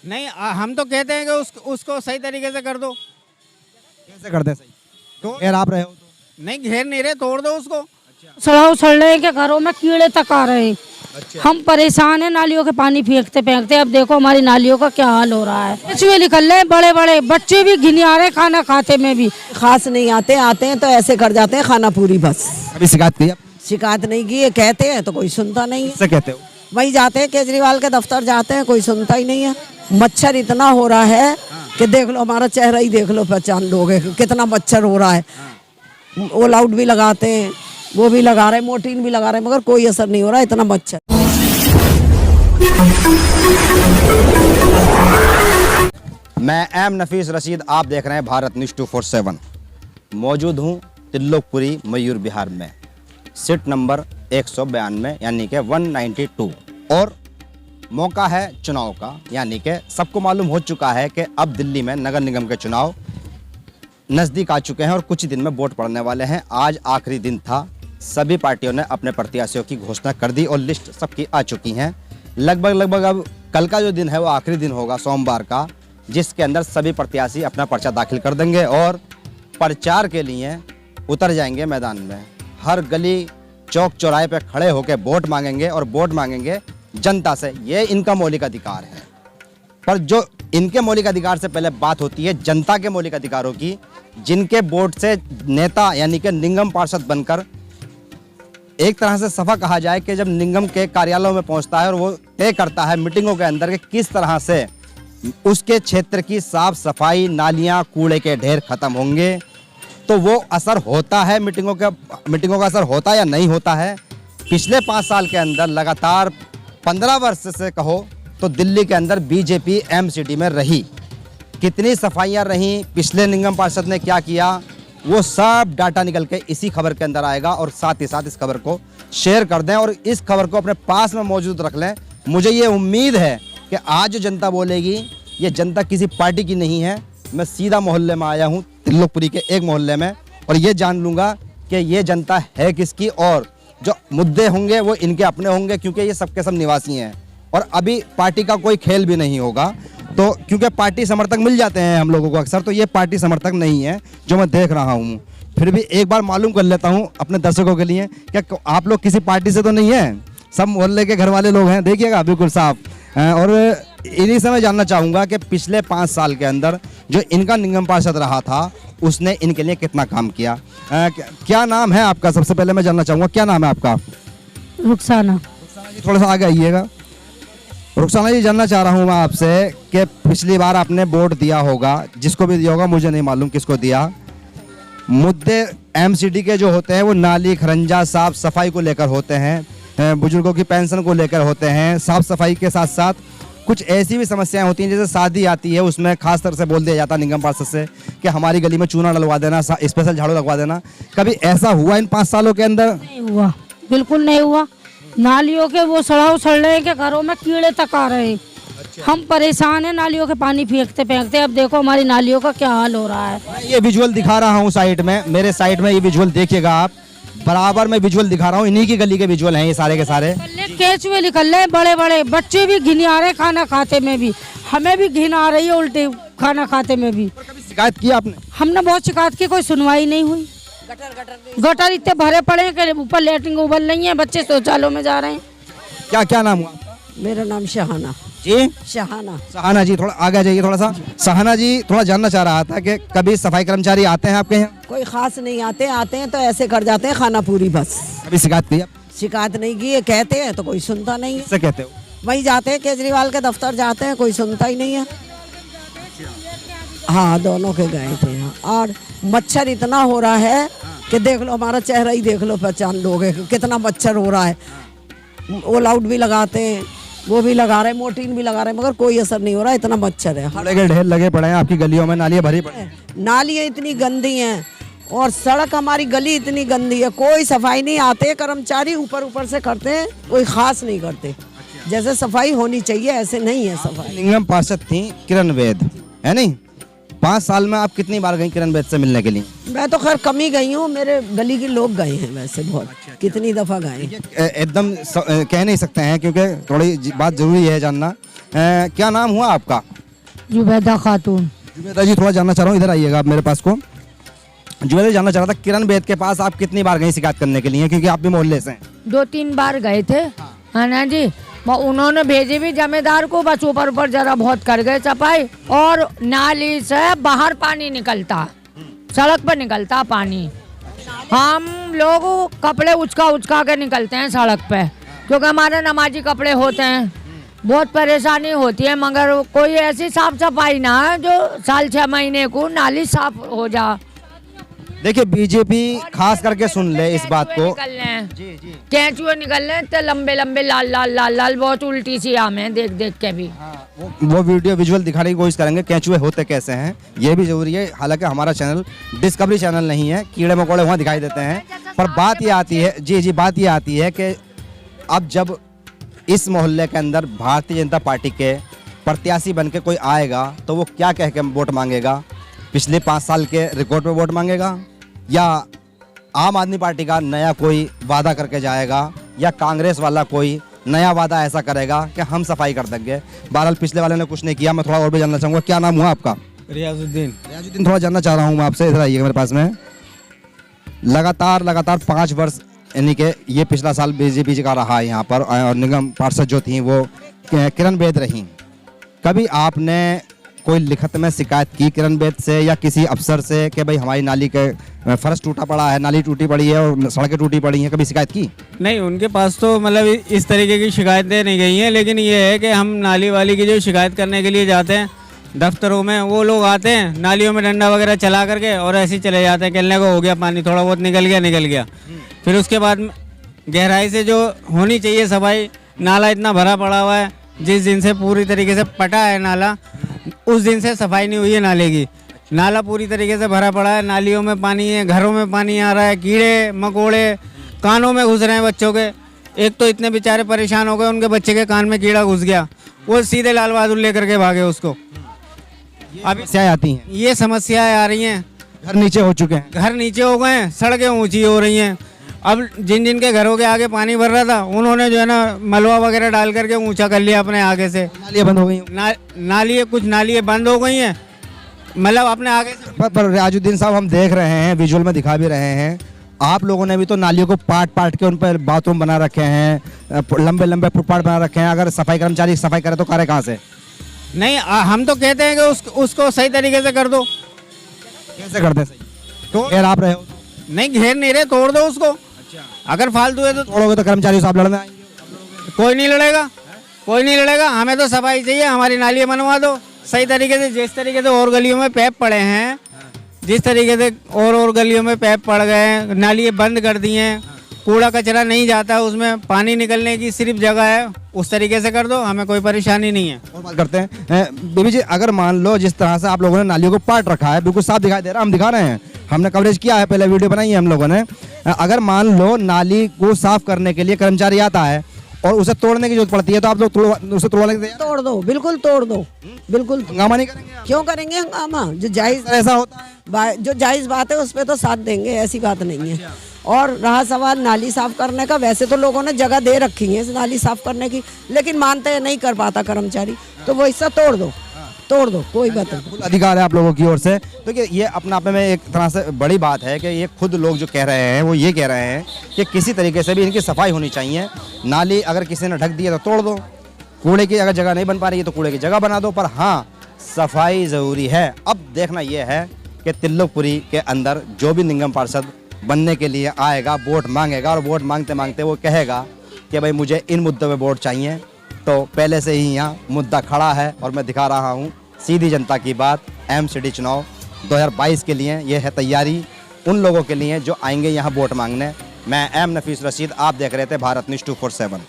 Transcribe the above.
नहीं हम तो कहते हैं कि उसको सही तरीके से कर दो। कैसे करते हैं सही? तो यार आप रहे हो तो नहीं घेर नहीं रहे, तोड़ दो उसको। सड़ा उछल रहे हैं कि घरों में कीड़े तक आ रहे हैं। हम परेशान हैं, नालियों के पानी फेंकते फेंकते। अब देखो हमारी नालियों का क्या हाल हो रहा है। कछुए निकल रहे हैं, बड़े बड़े बच्चे भी घिन आ रहे हैं खाना खाते में भी। खास नहीं आते, आते हैं तो ऐसे कर जाते हैं खाना पूरी बस। कभी शिकायत की आपने? शिकायत नहीं की है, कहते हैं तो कोई सुनता नहीं है। किससे कहते हो? वही जाते हैं केजरीवाल के दफ्तर जाते हैं, कोई सुनता ही नहीं है। मच्छर इतना हो रहा है कि देख लो, हमारा चेहरा ही देख लो, पहचान लोगे कितना मच्छर हो रहा है। ऑल आउट भी लगाते हैं, वो भी लगा रहे हैं, मोर्टीन भी लगा रहे हैं, मगर कोई असर नहीं हो रहा है, इतना मच्छर। मैं एम नफीस रशीद, आप देख रहे हैं भारत न्यूज़ 247। मौजूद हूँ त्रिलोकपुरी मयूर बिहार में, सीट नंबर 192 यानी कि 192। और मौका है चुनाव का, यानी कि सबको मालूम हो चुका है कि अब दिल्ली में नगर निगम के चुनाव नज़दीक आ चुके हैं और कुछ ही दिन में वोट पड़ने वाले हैं। आज आखिरी दिन था, सभी पार्टियों ने अपने प्रत्याशियों की घोषणा कर दी और लिस्ट सबकी आ चुकी हैं। लगभग अब कल का जो दिन है वो आखिरी दिन होगा, सोमवार का, जिसके अंदर सभी प्रत्याशी अपना पर्चा दाखिल कर देंगे और प्रचार के लिए उतर जाएंगे मैदान में। हर गली चौक चौराहे पे खड़े होकर वोट मांगेंगे और वोट मांगेंगे जनता से। ये इनका मौलिक अधिकार है। पर जो इनके मौलिक अधिकार से पहले बात होती है जनता के मौलिक अधिकारों की, जिनके वोट से नेता यानी कि निगम पार्षद बनकर, एक तरह से सफा कहा जाए कि जब निगम के कार्यालयों में पहुंचता है और वो तय करता है मीटिंगों के अंदर कि किस तरह से उसके क्षेत्र की साफ सफाई, नालियां, कूड़े के ढेर खत्म होंगे, तो वो असर होता है, मीटिंगों का असर होता है या नहीं होता है। पिछले 5 साल के अंदर लगातार 15 वर्ष से कहो तो दिल्ली के अंदर बीजेपी एमसीडी में रही। कितनी सफाइयां रहीं, पिछले निगम पार्षद ने क्या किया, वो सब डाटा निकल के इसी खबर के अंदर आएगा। और साथ ही साथ इस खबर को शेयर कर दें और इस खबर को अपने पास में मौजूद रख लें। मुझे ये उम्मीद है कि आज जो जनता बोलेगी, ये जनता किसी पार्टी की नहीं है। मैं सीधा मोहल्ले में आया हूँ, त्रिलोकपुरी के एक मोहल्ले में, और ये जान लूँगा कि ये जनता है किसकी और जो मुद्दे होंगे वो इनके अपने होंगे, क्योंकि ये सबके सब निवासी हैं। और अभी पार्टी का कोई खेल भी नहीं होगा, तो क्योंकि पार्टी समर्थक मिल जाते हैं हम लोगों को अक्सर, तो ये पार्टी समर्थक नहीं है जो मैं देख रहा हूँ। फिर भी एक बार मालूम कर लेता हूँ अपने दर्शकों के लिए, क्या आप लोग किसी पार्टी से तो नहीं है? सब मोहल्ले के घर वाले लोग हैं, देखिएगा बिल्कुल साफ। और इन्हीं से मैं जानना चाहूँगा कि पिछले 5 साल के अंदर जो इनका निगम पार्षद रहा था, उसने इनके लिए कितना काम किया। क्या नाम है आपका? सबसे पहले मैं जानना चाहूँगा, क्या नाम है आपका? रुखसाना। रुखसाना जी, थोड़ा सा आगे आइएगा। रुखसाना जी, जानना चाह रहा हूँ मैं आपसे कि पिछली बार आपने वोट दिया होगा, जिसको भी दिया होगा, मुझे नहीं मालूम किसको दिया। मुद्दे एमसीडी के जो होते हैं वो नाली, खरंजा, साफ सफाई को लेकर होते हैं, बुजुर्गों की पेंशन को लेकर होते हैं। साफ सफाई के साथ साथ कुछ ऐसी भी समस्याएं होती हैं, जैसे शादी आती है, उसमें खास तरह से बोल दिया जाता है निगम पार्षद से कि हमारी गली में चूना डलवा देना, स्पेशल झाड़ू लगवा देना। कभी ऐसा हुआ इन 5 सालों के अंदर? नहीं हुआ, बिल्कुल नहीं हुआ। नालियों के वो सड़ा उछल रहे हैं कि घरों में कीड़े तक आ रहे हैं। हम परेशान हैं, नालियों के पानी फेंकते फेंकते। अब देखो हमारी नालियों का क्या हाल हो रहा है। ये विजुअल दिखा रहा हूँ साइड में, मेरे साइड में ये विजुअल देखिएगा आप, बराबर में विजुअल दिखा रहा हूँ, इन्हीं की गली के विजुअल हैं ये सारे के सारे। केचुए निकल रहे हैं, बड़े बड़े बच्चे भी घिन आ रहे हैं खाना खाते में भी। हमें भी घिन आ रही है उल्टी खाना खाते में भी। कभी शिकायत की आपने? हमने बहुत शिकायत की, कोई सुनवाई नहीं हुई। गटर इतने भरे पड़े हैं कि ऊपर लेटरिंग उबल नहीं है, बच्चे शौचालयों में जा रहे हैं। क्या नाम हुआ आपका? मेरा नाम शहाना। जी, शहाना। सहाना जी, थोड़ा आगे जाइए थोड़ा सा। सहाना जी, थोड़ा जानना चाह रहा था कि कभी सफाई कर्मचारी आते हैं आपके यहाँ? कोई खास नहीं आते, आते हैं तो ऐसे कर जाते हैं खाना पूरी बस। कभी शिकायत की? शिकायत नहीं की है, कहते हैं तो कोई सुनता नहीं है। किससे कहते हो? वही जाते हैं केजरीवाल के दफ्तर जाते हैं, कोई सुनता ही नहीं है। हाँ, दोनों के गए थे यहाँ। और मच्छर इतना हो रहा है कि देख लो, हमारा चेहरा ही देख लो, पहचान लोगे कितना मच्छर हो रहा है। ऑल आउट भी लगाते हैं, वो भी लगा रहे हैं, मोर्टीन भी लगा रहे हैं, मगर कोई असर नहीं हो रहा, इतना मच्छर है। कूड़े के ढेर लगे पड़े हैं आपकी गलियों में, नालियाँ भरी पड़ी हैं। नालियाँ इतनी गंदी हैं और सड़क हमारी गली इतनी गंदी है, कोई सफाई नहीं। आते कर्मचारी ऊपर से करते हैं, कोई खास नहीं करते। जैसे सफाई होनी चाहिए ऐसे नहीं है सफाई। निगम पार्षद थी किरण वेद, है नहीं? 5 साल में आप कितनी बार गई किरण वेद से मिलने के लिए? मैं तो खैर कम ही गई हूँ, मेरे गली के लोग गए हैं वैसे बहुत। कितनी दफा गए? एकदम कह नहीं सकते हैं क्योंकि थोड़ी बात जरूरी है जानना। क्या नाम हुआ आपका? जुबैदा खातून। जुबैदा जी, थोड़ा जानना चाह रहा हूँ, इधर आइएगा आप मेरे पास को। जुबैदा जी, जानना चाह रहा था किरण बेद के पास आप कितनी बार गई शिकायत करने के लिए, क्योंकि आप भी मोहल्ले से हैं? 2-3 बार गए थे, है ना जी। उन्होंने भेजी भी जमींदार को, बस ऊपर ऊपर जरा बहुत कर गए सफाई। और नाली से बाहर पानी निकलता, सड़क पर निकलता पानी। हम लोग कपड़े उचका के निकलते हैं सड़क पे, क्योंकि हमारे नमाजी कपड़े होते हैं। बहुत परेशानी होती है, मगर कोई ऐसी साफ सफाई ना है जो साल 6 महीने को नाली साफ हो जा। देखिए, बीजेपी खास करके सुन ले इस बात को। कैंचुए निकल रहे तो लंबे लंबे लाल लाल लाल लाल, बहुत उल्टी सी हमें देख देख के भी। वो वीडियो विजुअल दिखाने की कोशिश करेंगे कैंचुए होते कैसे हैं, ये भी जरूरी है। हालांकि हमारा चैनल डिस्कवरी चैनल नहीं है, कीड़े मकोड़े वहाँ दिखाई देते हैं। पर बात ये आती है, जी बात ये आती है कि अब जब इस मोहल्ले के अंदर भारतीय जनता पार्टी के प्रत्याशी बन के कोई आएगा तो वो क्या कह के वोट मांगेगा? पिछले 5 साल के रिकॉर्ड पे वोट मांगेगा, या आम आदमी पार्टी का नया कोई वादा करके जाएगा, या कांग्रेस वाला कोई नया वादा ऐसा करेगा कि हम सफाई कर देंगे? बहरहाल पिछले वाले ने कुछ नहीं किया। मैं थोड़ा और भी जानना चाहूँगा, क्या नाम हुआ आपका? रियाजुद्दीन। रियाजुद्दीन, थोड़ा जानना चाह रहा हूँ मैं आपसे, इधर आइएगा मेरे पास में। लगातार 5 वर्ष, यानी कि ये पिछला साल बीजेपी का रहा है यहाँ पर, और निगम पार्षद जो थी वो किरण बेद रही। कभी आपने कोई लिखित में शिकायत की किरण बेद से या किसी अफसर से कि भाई हमारी नाली के फर्श टूटा पड़ा है, नाली टूटी पड़ी है और सड़कें टूटी पड़ी हैं, कभी शिकायत की? नहीं, उनके पास तो मतलब इस तरीके की शिकायतें नहीं गई हैं, लेकिन ये है कि हम नाली वाली की जो शिकायत करने के लिए जाते हैं दफ्तरों में, वो लोग आते हैं नालियों में डंडा वगैरह चला करके और ऐसे ही चले जाते हैं, कहने को हो गया पानी, थोड़ा बहुत निकल गया। फिर उसके बाद गहराई से जो होनी चाहिए सफाई, नाला इतना भरा पड़ा हुआ है, जिस दिन से पूरी तरीके से पटा है नाला, उस दिन से सफाई नहीं हुई है नाले की। नाला पूरी तरीके से भरा पड़ा है, नालियों में पानी है, घरों में पानी आ रहा है, कीड़े मकोड़े कानों में घुस रहे हैं बच्चों के। एक तो इतने बेचारे परेशान हो गए, उनके बच्चे के कान में कीड़ा घुस गया, वो सीधे लाल बहादुर लेकर के भागे उसको। अभी समस्याएं आती हैं, ये समस्याएं आ रही हैं। घर नीचे हो चुके हैं, घर नीचे हो गए हैं, सड़कें ऊंची हो रही हैं। अब जिन जिन के घरों के आगे पानी भर रहा था, उन्होंने जो है ना मलबा वगैरह डाल करके ऊंचा कर लिया अपने आगे से। नालियाँ बंद हो गई, नालियाँ कुछ नालियाँ बंद हो गई हैं, मतलब अपने आगे से। पर रियाजुद्दीन साहब, हम देख रहे हैं, विजुअल में दिखा भी रहे हैं, आप लोगों ने भी तो नालियों को पाट के उन पर बाथरूम बना रखे हैं, लंबे लंबे फुटपाथ बना रखे हैं। अगर सफाई कर्मचारी सफाई करे तो करे कहाँ से? नहीं, हम तो कहते हैं कि उसको सही तरीके से कर दो। कैसे कर दे? तो घेर आप रहे हो? नहीं, घेर नहीं रहे, तोड़ दो उसको। अगर फालतू है तो तोड़ोगे तो कर्मचारी साहब लड़ने आएंगे। कोई नहीं लड़ेगा, कोई नहीं लड़ेगा। हमें तो सफाई चाहिए, हमारी नालियाँ बनवा दो सही तरीके से। जिस तरीके से और गलियों में पैप पड़े हैं, जिस तरीके से और गलियों में पैप पड़ गए हैं, नालियाँ बंद कर दी हैं, कूड़ा कचरा नहीं जाता, उसमें पानी निकलने की सिर्फ जगह है, उस तरीके से कर दो, हमें कोई परेशानी नहीं है। और बात करते हैं बीबी जी, अगर मान लो जिस तरह से आप लोगों ने नालियों को पाट रखा है, बिल्कुल साफ दिखाई दे रहा है, हम दिखा रहे हैं, हमने कवरेज किया है, पहले वीडियो बनाई है हम लोगों ने। अगर मान लो नाली को साफ करने के लिए कर्मचारी आता है और उसे तोड़ने की जरूरत पड़ती है, तो आप लोग उसे तोड़ने के तोड़ दो, बिल्कुल तोड़ दो, बिल्कुल। हंगामा नहीं करेंगे? क्यों करेंगे हंगामा? जो जायज ऐसा होता है, जो जायज बात है उस पर तो साथ देंगे, ऐसी बात नहीं है। और रहा सवाल नाली साफ करने का, वैसे तो लोगों ने जगह दे रखी है नाली साफ करने की, लेकिन मानते नहीं कर पाता कर्मचारी, तो वो हिस्सा तोड़ दो, कोई बात नहीं। अधिकार है आप लोगों की ओर से। तो ये अपने आप में एक तरह से बड़ी बात है कि ये खुद लोग जो कह रहे हैं वो ये कह रहे हैं कि किसी तरीके से भी इनकी सफाई होनी चाहिए। नाली अगर किसी ने ढक दी है तो तोड़ दो, कूड़े की अगर जगह नहीं बन पा रही है तो कूड़े की जगह बना दो, पर हाँ सफाई ज़रूरी है। अब देखना यह है कि तिल्लोकपुरी के अंदर जो भी निगम पार्षद बनने के लिए आएगा, वोट मांगेगा, और वोट मांगते मांगते वो कहेगा कि भाई मुझे इन मुद्दों पे वोट चाहिए, तो पहले से ही यहाँ मुद्दा खड़ा है और मैं दिखा रहा हूँ सीधी जनता की बात। एमसीडी चुनाव 2022 के लिए ये है तैयारी उन लोगों के लिए जो आएंगे यहाँ वोट मांगने। मैं एम नफीस रशीद, आप देख रहे थे भारत न्यूज़ 247।